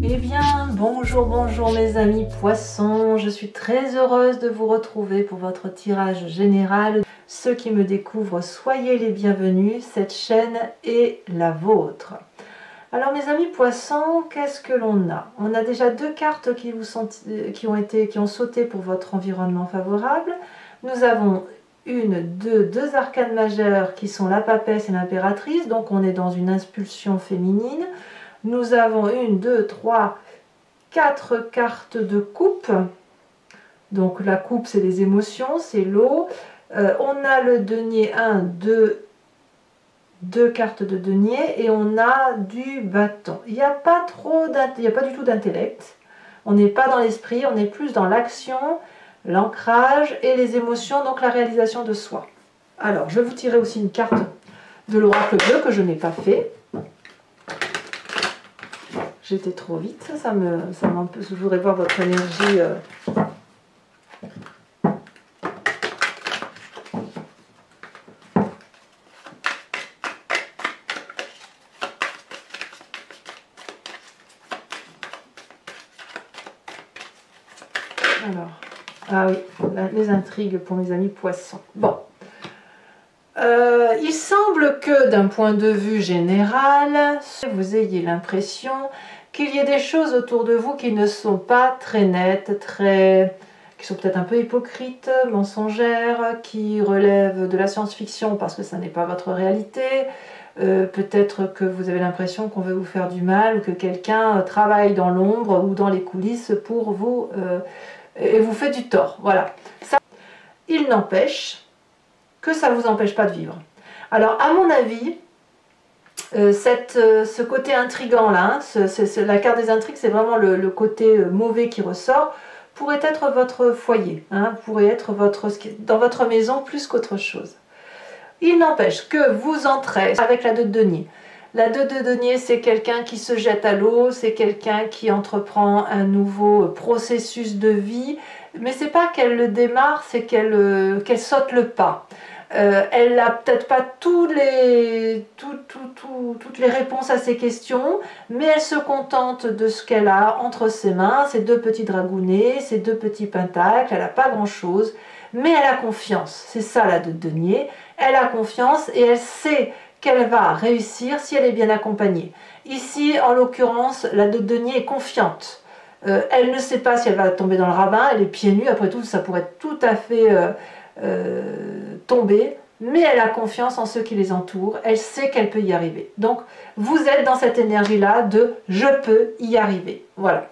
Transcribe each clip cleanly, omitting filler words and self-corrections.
Eh bien, bonjour mes amis poissons, je suis très heureuse de vous retrouver pour votre tirage général. Ceux qui me découvrent, soyez les bienvenus, cette chaîne est la vôtre. Alors mes amis poissons, qu'est-ce que l'on a? On a déjà deux cartes qui ont sauté pour votre environnement favorable. Nous avons deux arcanes majeures qui sont la papesse et l'impératrice, donc on est dans une impulsion féminine. Nous avons 4 cartes de coupe. Donc la coupe, c'est les émotions, c'est l'eau. On a le denier 2 cartes de denier et on a du bâton. Il n'y a pas du tout d'intellect. On n'est pas dans l'esprit, on est plus dans l'action, l'ancrage et les émotions, donc la réalisation de soi. Alors, je vais vous tirer aussi une carte de l'oracle bleu que je n'ai pas fait. J'étais trop vite, je voudrais voir votre énergie. Alors, ah oui, les intrigues pour mes amis poissons. Bon. Il semble que d'un point de vue général, vous ayez l'impression qu'il y ait des choses autour de vous qui ne sont pas très nettes, qui sont peut-être un peu hypocrites, mensongères, qui relèvent de la science-fiction parce que ça n'est pas votre réalité. Peut-être que vous avez l'impression qu'on veut vous faire du mal ou que quelqu'un travaille dans l'ombre ou dans les coulisses pour vous et vous fait du tort. Voilà. Ça, il n'empêche que ça ne vous empêche pas de vivre. Alors, à mon avis, ce côté intrigant là, la carte des intrigues, c'est vraiment le côté mauvais qui ressort, pourrait être votre foyer, pourrait être dans votre maison plus qu'autre chose. Il n'empêche que vous entrez avec la 2 de denier. La 2 de denier, c'est quelqu'un qui se jette à l'eau, c'est quelqu'un qui entreprend un nouveau processus de vie, mais c'est pas qu'elle le démarre, c'est qu'elle saute le pas. Elle n'a peut-être pas toutes les réponses à ses questions, mais elle se contente de ce qu'elle a entre ses mains, ses 2 petits dragounets, ses 2 petits pentacles, elle n'a pas grand-chose, mais elle a confiance. C'est ça la 2 de denier, elle a confiance et elle sait qu'elle va réussir si elle est bien accompagnée. Ici, en l'occurrence, la 2 de denier est confiante. Elle ne sait pas si elle va tomber dans le ravin, elle est pieds nus, après tout, ça pourrait tout à fait tomber, mais elle a confiance en ceux qui les entourent, elle sait qu'elle peut y arriver. Donc, vous êtes dans cette énergie-là de « je peux y arriver ». Voilà.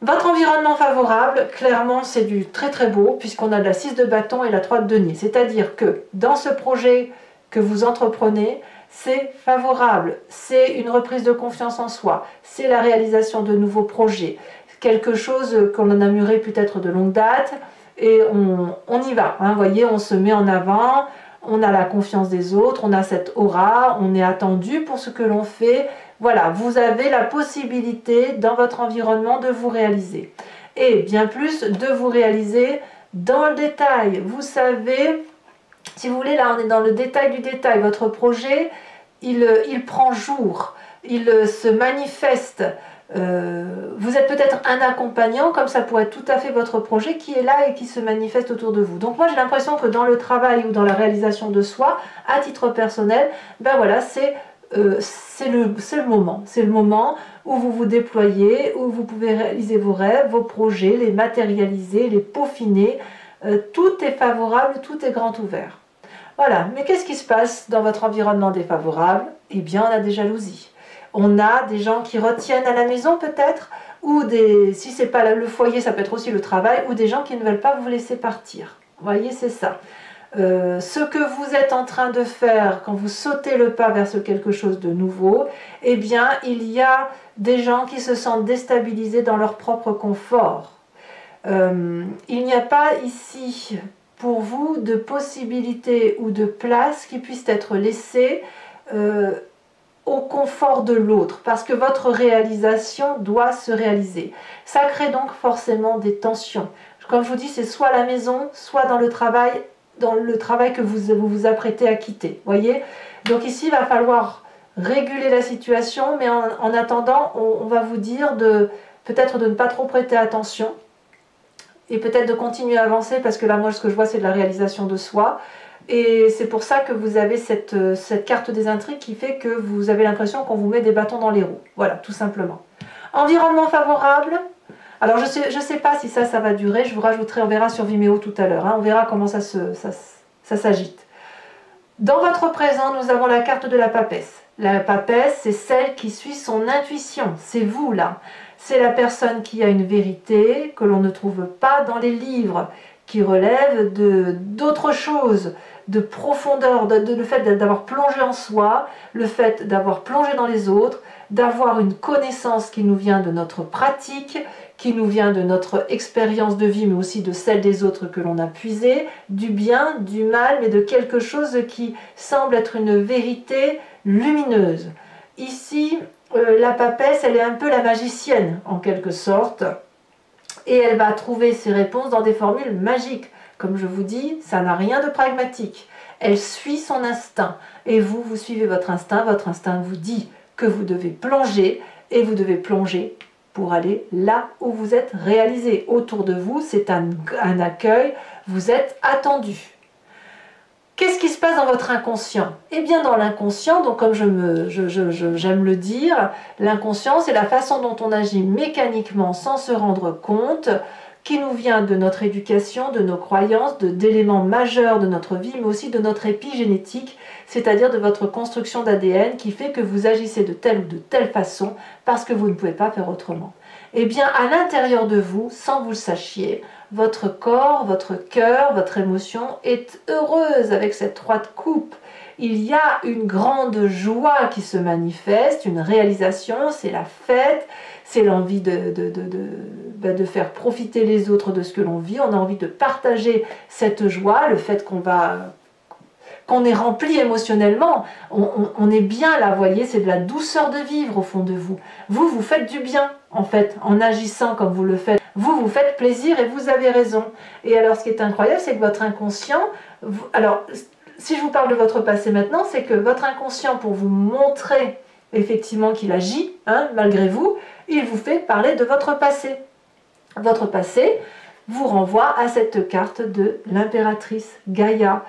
Votre environnement favorable, clairement, c'est du très très beau, puisqu'on a de la 6 de bâton et la 3 de denier. C'est-à-dire que dans ce projet que vous entreprenez, c'est favorable, c'est une reprise de confiance en soi, c'est la réalisation de nouveaux projets, quelque chose qu'on en a mûri peut-être de longue date, et on y va, vous voyez, on se met en avant, on a la confiance des autres, on a cette aura, on est attendu pour ce que l'on fait. Voilà, vous avez la possibilité dans votre environnement de vous réaliser. Et bien plus, de vous réaliser dans le détail. Vous savez, si vous voulez, là on est dans le détail du détail. Votre projet, il prend jour, il se manifeste. Vous êtes peut-être un accompagnant, comme ça pourrait être tout à fait votre projet qui est là et qui se manifeste autour de vous. Donc moi j'ai l'impression que dans le travail ou dans la réalisation de soi, à titre personnel, ben voilà, c'est le moment où vous vous déployez, où vous pouvez réaliser vos rêves, vos projets, les matérialiser, les peaufiner. Tout est favorable, tout est grand ouvert. Voilà, mais qu'est-ce qui se passe dans votre environnement défavorable? Eh bien, on a des jalousies. On a des gens qui retiennent à la maison peut-être, ou si c'est pas le foyer, ça peut être aussi le travail, ou des gens qui ne veulent pas vous laisser partir. Vous voyez, c'est ça. Ce que vous êtes en train de faire quand vous sautez le pas vers quelque chose de nouveau, eh bien, il y a des gens qui se sentent déstabilisés dans leur propre confort. Il n'y a pas ici pour vous de possibilité ou de place qui puisse être laissée au confort de l'autre, parce que votre réalisation doit se réaliser. Ça crée donc forcément des tensions. Comme je vous dis, c'est soit à la maison, soit dans le travail que vous vous apprêtez à quitter. Voyez. Donc ici, il va falloir réguler la situation, mais en attendant, on va vous dire peut-être de ne pas trop prêter attention et peut-être de continuer à avancer parce que là, moi, ce que je vois, c'est de la réalisation de soi. Et c'est pour ça que vous avez cette carte des intrigues qui fait que vous avez l'impression qu'on vous met des bâtons dans les roues. Voilà, tout simplement. Environnement favorable. Alors, je sais pas si ça va durer. Je vous rajouterai, on verra sur Vimeo tout à l'heure. Hein, on verra comment ça s'agite. Dans votre présent, nous avons la carte de la papesse. La papesse, c'est celle qui suit son intuition. C'est vous, là. C'est la personne qui a une vérité que l'on ne trouve pas dans les livres, qui relève d'autre chose, de profondeur, le fait d'avoir plongé en soi, le fait d'avoir plongé dans les autres, d'avoir une connaissance qui nous vient de notre pratique, qui nous vient de notre expérience de vie, mais aussi de celle des autres que l'on a puisée, du bien, du mal, mais de quelque chose qui semble être une vérité lumineuse. Ici, la papesse, elle est un peu la magicienne, en quelque sorte, et elle va trouver ses réponses dans des formules magiques. Comme je vous dis, ça n'a rien de pragmatique. Elle suit son instinct, et vous suivez votre instinct vous dit que vous devez plonger, et vous devez plonger pour aller là où vous êtes réalisé. Autour de vous, c'est un accueil, vous êtes attendu. Qu'est-ce qui se passe dans votre inconscient? Eh bien dans l'inconscient, donc comme j'aime le dire, l'inconscient c'est la façon dont on agit mécaniquement sans se rendre compte, qui nous vient de notre éducation, de nos croyances, d'éléments majeurs de notre vie, mais aussi de notre épigénétique, c'est-à-dire de votre construction d'ADN qui fait que vous agissez de telle ou de telle façon parce que vous ne pouvez pas faire autrement. Eh bien, à l'intérieur de vous, sans que vous le sachiez, votre corps, votre cœur, votre émotion est heureuse avec cette 3 de coupe. Il y a une grande joie qui se manifeste, une réalisation, c'est la fête, c'est l'envie de faire profiter les autres de ce que l'on vit. On a envie de partager cette joie, le fait qu'on est rempli émotionnellement. On est bien là, vous voyez, c'est de la douceur de vivre au fond de vous. Vous faites du bien, en fait, en agissant comme vous le faites. Vous faites plaisir et vous avez raison. Et alors, ce qui est incroyable, c'est que votre inconscient... Alors, si je vous parle de votre passé maintenant, c'est que votre inconscient, pour vous montrer effectivement qu'il agit, hein, malgré vous, il vous fait parler de votre passé. Votre passé vous renvoie à cette carte de l'impératrice Gaïa.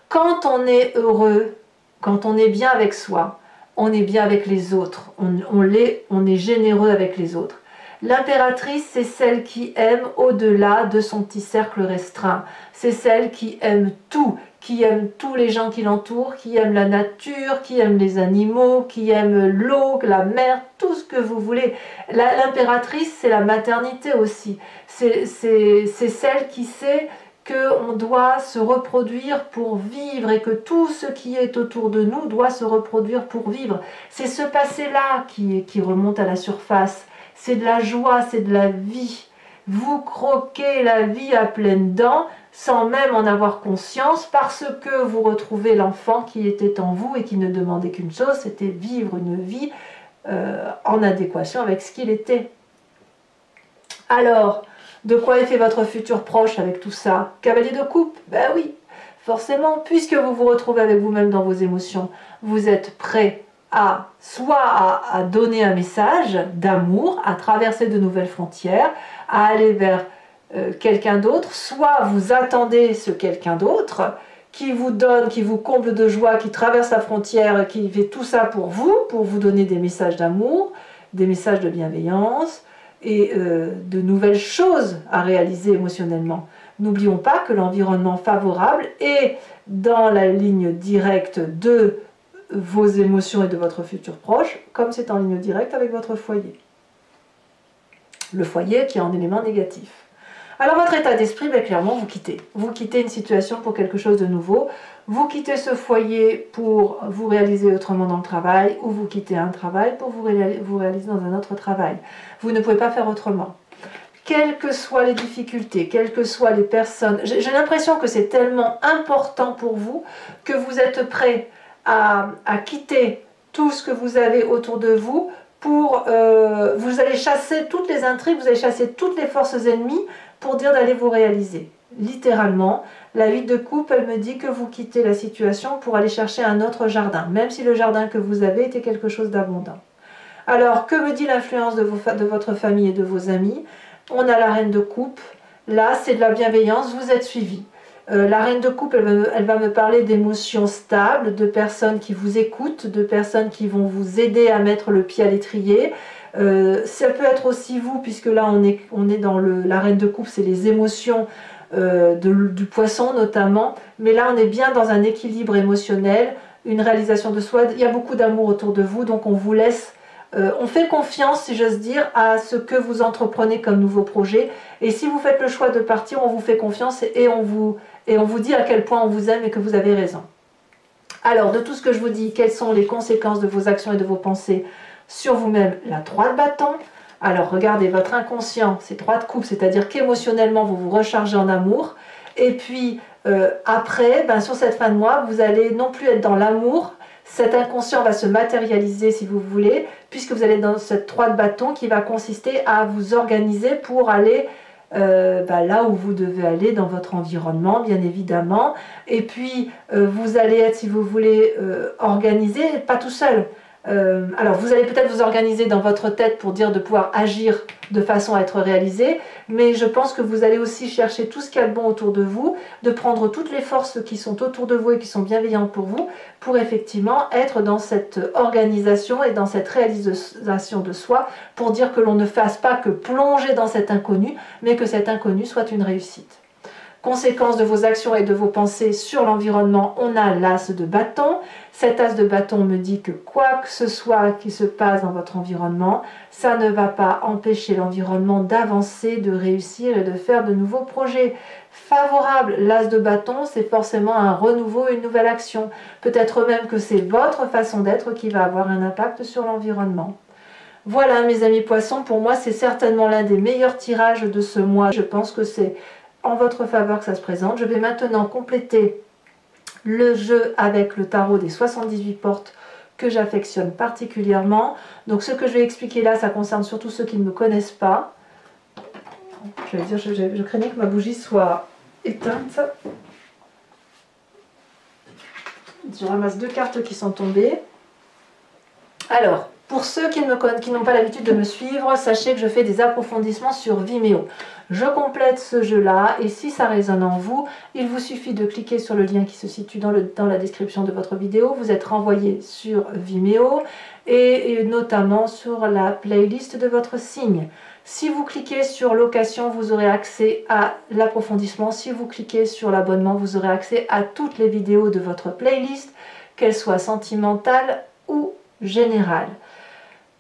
Quand on est heureux, quand on est bien avec soi, on est bien avec les autres, on est généreux avec les autres. L'impératrice, c'est celle qui aime au-delà de son petit cercle restreint. C'est celle qui aime tout, qui aime tous les gens qui l'entourent, qui aime la nature, qui aime les animaux, qui aime l'eau, la mer, tout ce que vous voulez. L'impératrice, c'est la maternité aussi. C'est celle qui sait qu'on doit se reproduire pour vivre et que tout ce qui est autour de nous doit se reproduire pour vivre. C'est ce passé-là qui remonte à la surface. C'est de la joie, c'est de la vie. Vous croquez la vie à pleines dents sans même en avoir conscience parce que vous retrouvez l'enfant qui était en vous et qui ne demandait qu'une chose, c'était vivre une vie en adéquation avec ce qu'il était. Alors, de quoi est fait votre futur proche avec tout ça? Cavalier de coupe? Ben oui, forcément, puisque vous vous retrouvez avec vous-même dans vos émotions, vous êtes prêt à donner un message d'amour, à traverser de nouvelles frontières, à aller vers quelqu'un d'autre, soit vous attendez ce quelqu'un d'autre qui vous donne, qui vous comble de joie, qui traverse la frontière, qui fait tout ça pour vous donner des messages d'amour, des messages de bienveillance et de nouvelles choses à réaliser émotionnellement. N'oublions pas que l'environnement favorable est dans la ligne directe de vos émotions et de votre futur proche, comme c'est en ligne directe avec votre foyer. Le foyer qui est en élément négatif. Alors votre état d'esprit, ben, clairement, vous quittez. Vous quittez une situation pour quelque chose de nouveau. Vous quittez ce foyer pour vous réaliser autrement dans le travail, ou vous quittez un travail pour vous réaliser dans un autre travail. Vous ne pouvez pas faire autrement. Quelles que soient les difficultés, quelles que soient les personnes, j'ai l'impression que c'est tellement important pour vous que vous êtes prêt à quitter tout ce que vous avez autour de vous pour... vous allez chasser toutes les intrigues, vous allez chasser toutes les forces ennemies pour dire d'aller vous réaliser. littéralement. La 8 de coupe, elle me dit que vous quittez la situation pour aller chercher un autre jardin, même si le jardin que vous avez était quelque chose d'abondant. Alors, que me dit l'influence de votre famille et de vos amis? On a la reine de coupe. Là, c'est de la bienveillance, vous êtes suivi. La reine de coupe, elle va me parler d'émotions stables, de personnes qui vous écoutent, de personnes qui vont vous aider à mettre le pied à l'étrier. Ça peut être aussi vous, puisque là, on est dans la reine de coupe, c'est les émotions du poisson notamment. Mais là, on est bien dans un équilibre émotionnel, une réalisation de soi. Il y a beaucoup d'amour autour de vous, donc on vous laisse... on fait confiance, si j'ose dire, à ce que vous entreprenez comme nouveau projet. Et si vous faites le choix de partir, on vous fait confiance et on vous dit à quel point on vous aime et que vous avez raison. Alors, de tout ce que je vous dis, quelles sont les conséquences de vos actions et de vos pensées sur vous-même? La 3 de bâton. Alors, regardez, votre inconscient, c'est 3 de coupe, c'est-à-dire qu'émotionnellement, vous vous rechargez en amour. Et puis, après, sur cette fin de mois, vous allez non plus être dans l'amour. Cet inconscient va se matérialiser, si vous voulez, puisque vous allez dans cette 3 de bâton qui va consister à vous organiser pour aller là où vous devez aller dans votre environnement, bien évidemment. Et puis, vous allez être, si vous voulez, organisé, pas tout seul. Alors, vous allez peut-être vous organiser dans votre tête pour dire de pouvoir agir de façon à être réalisé, mais je pense que vous allez aussi chercher tout ce qu'il y a de bon autour de vous, de prendre toutes les forces qui sont autour de vous et qui sont bienveillantes pour vous, pour effectivement être dans cette organisation et dans cette réalisation de soi, pour dire que l'on ne fasse pas que plonger dans cet inconnu, mais que cet inconnu soit une réussite. Conséquence de vos actions et de vos pensées sur l'environnement, on a l'as de bâton. Cet as de bâton me dit que quoi que ce soit qui se passe dans votre environnement, ça ne va pas empêcher l'environnement d'avancer, de réussir et de faire de nouveaux projets favorables. L'as de bâton, c'est forcément un renouveau, une nouvelle action. Peut-être même que c'est votre façon d'être qui va avoir un impact sur l'environnement. Voilà mes amis poissons, pour moi c'est certainement l'un des meilleurs tirages de ce mois. Je pense que c'est en votre faveur que ça se présente. Je vais maintenant compléter le jeu avec le tarot des 78 portes que j'affectionne particulièrement. Donc ce que je vais expliquer là, ça concerne surtout ceux qui ne me connaissent pas. Je craignais que ma bougie soit éteinte. Je ramasse 2 cartes qui sont tombées. Alors, pour ceux qui n'ont pas l'habitude de me suivre, sachez que je fais des approfondissements sur Vimeo. Je complète ce jeu-là et si ça résonne en vous, il vous suffit de cliquer sur le lien qui se situe dans la description de votre vidéo. Vous êtes renvoyé sur Vimeo et notamment sur la playlist de votre signe. Si vous cliquez sur location, vous aurez accès à l'approfondissement. Si vous cliquez sur l'abonnement, vous aurez accès à toutes les vidéos de votre playlist, qu'elles soient sentimentales ou générales.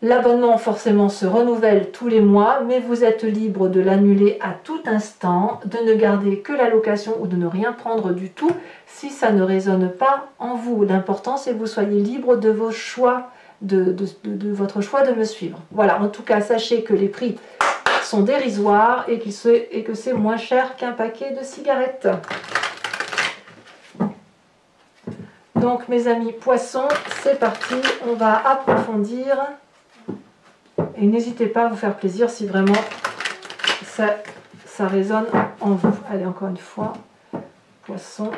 L'abonnement forcément se renouvelle tous les mois, mais vous êtes libre de l'annuler à tout instant, de ne garder que la location ou de ne rien prendre du tout si ça ne résonne pas en vous. L'important c'est que vous soyez libre de vos choix, de votre choix de me suivre. Voilà, en tout cas sachez que les prix sont dérisoires et que c'est moins cher qu'un paquet de cigarettes. Donc mes amis poissons, c'est parti, on va approfondir. Et n'hésitez pas à vous faire plaisir si vraiment ça résonne en vous. Allez, encore une fois, poisson.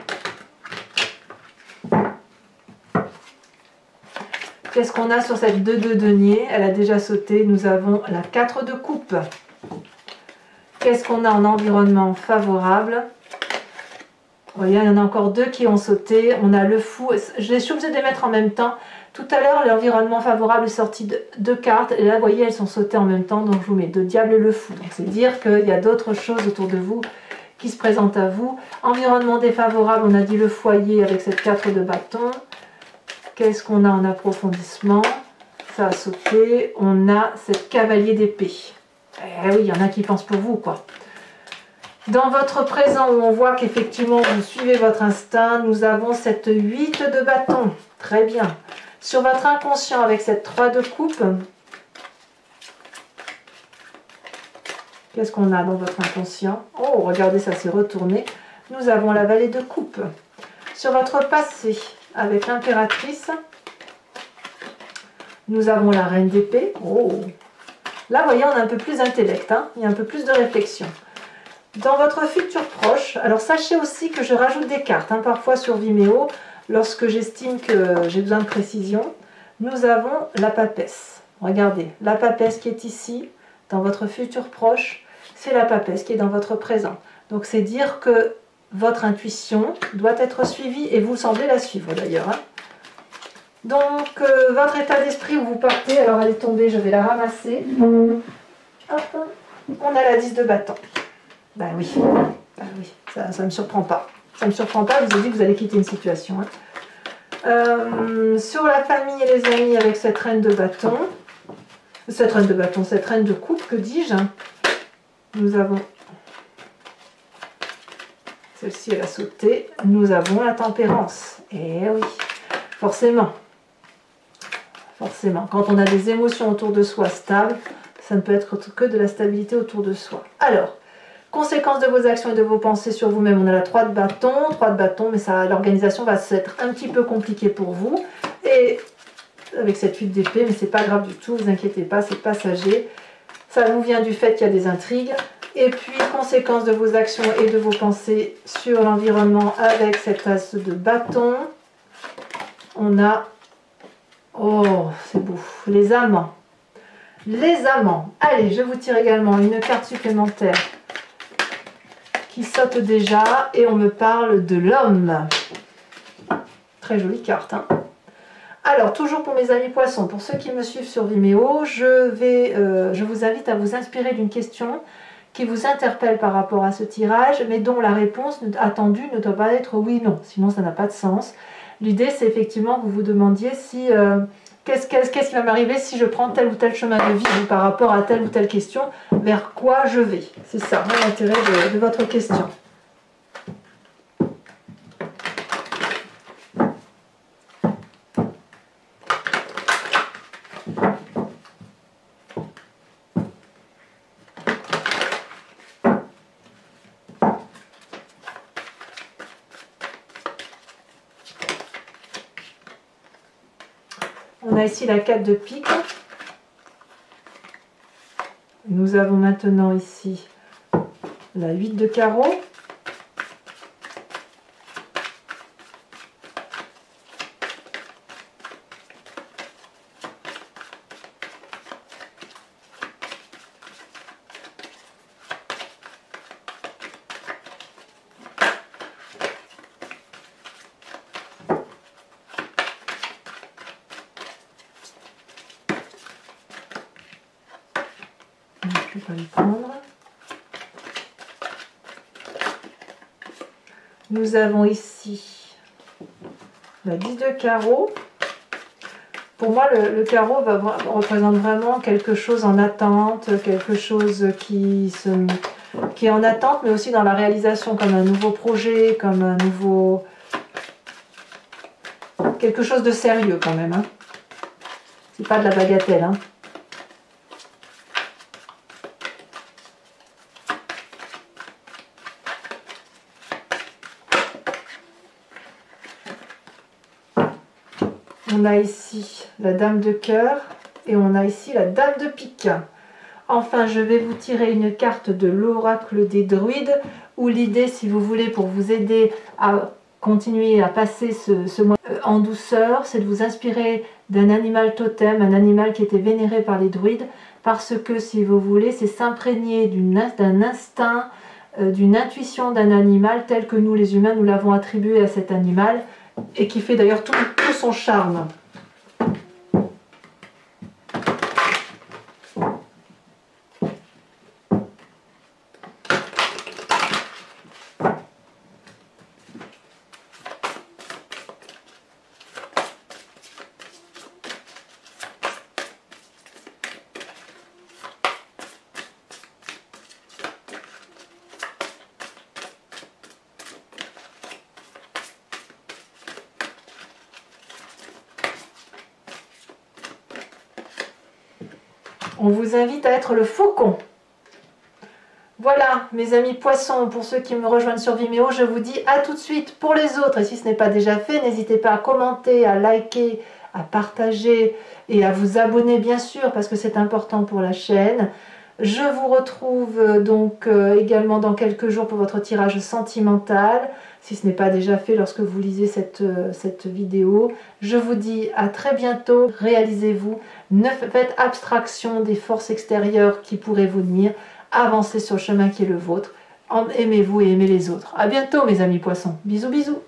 Qu'est-ce qu'on a sur cette 2 de denier? Elle a déjà sauté. Nous avons la 4 de coupe. Qu'est-ce qu'on a en environnement favorable? Vous voyez, il y en a encore 2 qui ont sauté. On a le fou. Je suis obligée de les mettre en même temps. Tout à l'heure, l'environnement favorable est sorti de 2 cartes. Et là, vous voyez, elles sont sautées en même temps. Donc, je vous mets de diable et le fou. Donc, c'est dire qu'il y a d'autres choses autour de vous qui se présentent à vous. Environnement défavorable, on a dit le foyer avec cette 4 de bâton. Qu'est-ce qu'on a en approfondissement? Ça a sauté. On a cette cavalier d'épée. Eh oui, il y en a qui pensent pour vous, quoi. Dans votre présent, où on voit qu'effectivement, vous suivez votre instinct, nous avons cette 8 de bâton. Très bien. Sur votre inconscient, avec cette 3 de coupe, qu'est-ce qu'on a dans votre inconscient? Oh, regardez, ça s'est retourné. Nous avons la vallée de coupe. Sur votre passé, avec l'impératrice, nous avons la reine d'épée. Oh, là, vous voyez, on a un peu plus d'intellect, hein, il y a un peu plus de réflexion. Dans votre futur proche, alors sachez aussi que je rajoute des cartes, hein, parfois sur Vimeo, lorsque j'estime que j'ai besoin de précision. Nous avons la papesse. Regardez, la papesse qui est ici, dans votre futur proche, c'est la papesse qui est dans votre présent. Donc c'est dire que votre intuition doit être suivie, et vous semblez la suivre d'ailleurs. Hein. Donc votre état d'esprit où vous partez, alors elle est tombée, je vais la ramasser. Hop, on a la 10 de bâton. Ben oui, ça ne me surprend pas. Ça ne me surprend pas, je vous ai dit que vous allez quitter une situation. Hein. Sur la famille et les amis avec cette reine de bâton, cette reine de coupe, que dis-je, hein. Nous avons, celle-ci elle a sauté, nous avons la tempérance. Et oui, forcément, quand on a des émotions autour de soi stables, ça ne peut être que de la stabilité autour de soi. Alors, conséquences de vos actions et de vos pensées sur vous-même, on a la 3 de bâton, mais l'organisation va être un petit peu compliquée pour vous. Et avec cette 8 d'épée, mais c'est pas grave du tout, vous inquiétez pas, c'est passager. Ça nous vient du fait qu'il y a des intrigues. Et puis, conséquences de vos actions et de vos pensées sur l'environnement avec cette as de bâton. On a, oh, c'est beau, les amants. Les amants. Allez, je vous tire également une carte supplémentaire qui saute déjà et on me parle de l'homme. Très jolie carte. Hein. Alors, toujours pour mes amis poissons, pour ceux qui me suivent sur Vimeo, je vous invite à vous inspirer d'une question qui vous interpelle par rapport à ce tirage, mais dont la réponse attendue ne doit pas être oui, non, sinon ça n'a pas de sens. L'idée, c'est effectivement que vous vous demandiez si qu'est-ce qui va m'arriver si je prends tel ou tel chemin de vie ou par rapport à telle ou telle question, vers quoi je vais. C'est ça l'intérêt de votre question. On a ici la 4 de pique. Nous avons maintenant ici la 8 de carreau. Je vais pas le prendre. Nous avons ici la 10 de carreau. Pour moi, le carreau représente vraiment quelque chose en attente, quelque chose qui est en attente, mais aussi dans la réalisation, comme un nouveau projet, comme un nouveau... quelque chose de sérieux quand même. Hein. C'est pas de la bagatelle. Hein. On a ici la dame de cœur et on a ici la dame de pique. Enfin, je vais vous tirer une carte de l'oracle des druides où l'idée, si vous voulez, pour vous aider à continuer à passer ce mois en douceur, c'est de vous inspirer d'un animal totem, un animal qui était vénéré par les druides, parce que, si vous voulez, c'est s'imprégner d'un instinct, d'une intuition d'un animal tel que nous, les humains, nous l'avons attribué à cet animal, et qui fait d'ailleurs tout son charme. On vous invite à être le faucon. Voilà, mes amis poissons, pour ceux qui me rejoignent sur Vimeo, je vous dis à tout de suite. Pour les autres, et si ce n'est pas déjà fait, n'hésitez pas à commenter, à liker, à partager et à vous abonner, bien sûr, parce que c'est important pour la chaîne. Je vous retrouve donc également dans quelques jours pour votre tirage sentimental, si ce n'est pas déjà fait lorsque vous lisez cette vidéo. Je vous dis à très bientôt, réalisez-vous, ne faites abstraction des forces extérieures qui pourraient vous nuire, avancez sur le chemin qui est le vôtre, aimez-vous et aimez les autres. À bientôt mes amis poissons, bisous bisous.